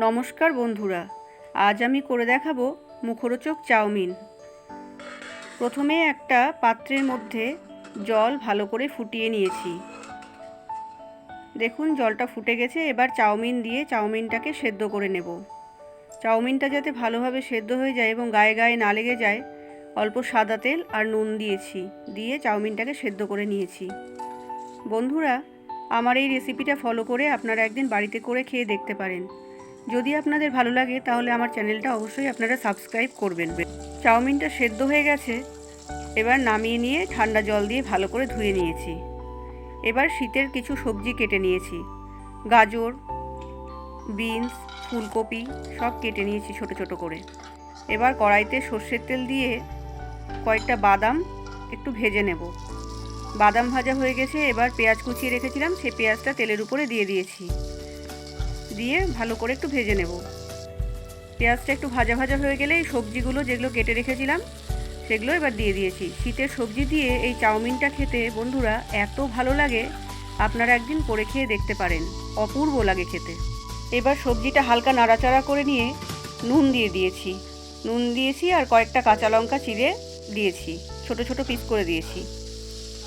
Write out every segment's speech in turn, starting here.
নমস্কার বন্ধুরা, আজ আমি করে দেখাবো মুখরোচক চাউমিন। প্রথমে একটা পাত্রের মধ্যে জল ভালো করে ফুটিয়ে নিয়েছি। দেখুন জলটা ফুটে গেছে। এবার চাউমিন দিয়ে চাউমিনটাকে সেদ্ধ করে নেব। চাউমিনটা যাতে ভালোভাবে সেদ্ধ হয়ে যায় এবং গায়ে গায়ে না লেগে যায়, অল্প সাদা তেল আর নুন দিয়েছি, দিয়ে চাউমিনটাকে সেদ্ধ করে নিয়েছি। বন্ধুরা, আমার এই রেসিপিটা ফলো করে আপনারা একদিন বাড়িতে করে খেয়ে দেখতে পারেন। যদি আপনাদের ভালো লাগে তাহলে আমার চ্যানেলটা অবশ্যই আপনারা সাবস্ক্রাইব করবেন। চাউমিনটা সেদ্ধ হয়ে গেছে। এবার নামিয়ে নিয়ে ঠান্ডা জল দিয়ে ভালো করে ধুয়ে নিয়েছি। এবার শীতের কিছু সবজি কেটে নিয়েছি। গাজর, বিনস, ফুলকপি সব কেটে নিয়েছি ছোট ছোট করে। এবার কড়াইতে সর্ষের তেল দিয়ে কয়েকটা বাদাম একটু ভেজে নেব। বাদাম ভাজা হয়ে গেছে। এবার পেঁয়াজ কুচিয়ে রেখেছিলাম, সেই পেঁয়াজটা তেলের উপরে দিয়ে দিয়েছি। দিয়ে ভালো করে একটু ভেজে নেব। পেঁয়াজটা একটু ভাজা ভাজা হয়ে গেলে এই সবজিগুলো যেগুলো কেটে রেখেছিলাম সেগুলো এবার দিয়ে দিয়েছি। শীতের সবজি দিয়ে এই চাউমিনটা খেতে বন্ধুরা এত ভালো লাগে, আপনারা একদিন করে খেয়ে দেখতে পারেন, অপূর্ব লাগে খেতে। এবার সবজিটা হালকা নাড়াচাড়া করে নিয়ে নুন দিয়েছি আর কয়েকটা কাঁচা লঙ্কা চিড়ে দিয়েছি, ছোট ছোট পিস করে দিয়েছি।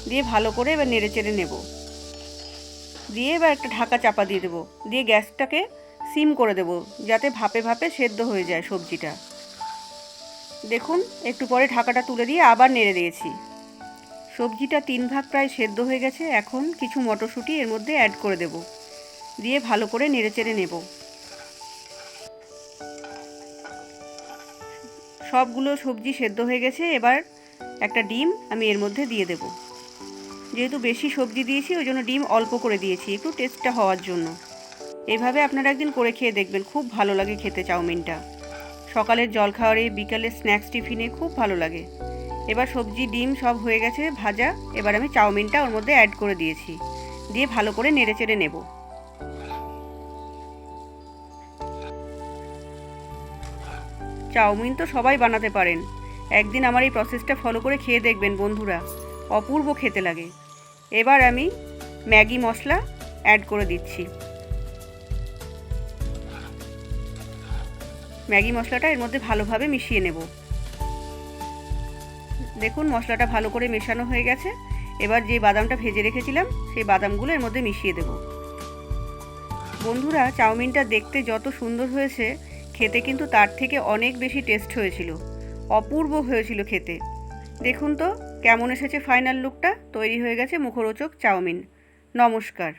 দিয়ে ভালো করে এবার নেড়ে চেড়ে নেব। দিয়ে এবার একটা ঢাকা চাপা দিয়ে দেবো। দিয়ে গ্যাসটাকে সিম করে দেবো, যাতে ভাপে ভাপে সেদ্ধ হয়ে যায় সবজিটা। দেখুন একটু পরে ঢাকাটা তুলে দিয়ে আবার নেড়ে দিয়েছি। সবজিটা 3 ভাগ প্রায় সেদ্ধ হয়ে গেছে। এখন কিছু মটরশুঁটি এর মধ্যে অ্যাড করে দেব। দিয়ে ভালো করে নেড়ে চেড়ে নেব। সবগুলো সবজি সেদ্ধ হয়ে গেছে। এবার একটা ডিম আমি এর মধ্যে দিয়ে দেব। যেহেতু বেশি সবজি দিয়েছি ওই জন্য ডিম অল্প করে দিয়েছি, একটু টেস্টটা হওয়ার জন্য। এভাবে আপনারা একদিন করে খেয়ে দেখবেন, খুব ভালো লাগে খেতে চাউমিনটা। সকালের জলখাবারে, বিকালের স্ন্যাক্স টিফিনে খুব ভালো লাগে। এবার সবজি ডিম সব হয়ে গেছে ভাজা। এবার আমি চাউমিনটা ওর মধ্যে অ্যাড করে দিয়েছি। দিয়ে ভালো করে নেড়ে চেড়ে নেব। চাউমিন তো সবাই বানাতে পারেন, একদিন আমার এই প্রসেসটা ফলো করে খেয়ে দেখবেন বন্ধুরা, অপূর্ব খেতে লাগে। এবার আমি ম্যাগি মশলা অ্যাড করে দিচ্ছি। ম্যাগি মশলাটা এর মধ্যে ভালোভাবে মিশিয়ে নেব। দেখুন মশলাটা ভালো করে মেশানো হয়ে গেছে। এবার যে বাদামটা ভেজে রেখেছিলাম সেই বাদামগুলো এর মধ্যে মিশিয়ে দেব। বন্ধুরা, চাউমিনটা দেখতে যত সুন্দর হয়েছে, খেতে কিন্তু তার থেকে অনেক বেশি টেস্ট হয়েছিল, অপূর্ব হয়েছিল খেতে। দেখুন তো কেমন এসেছে ফাইনাল লুকটা। তৈরি হয়ে গেছে মুখরোচক চাউমিন। নমস্কার।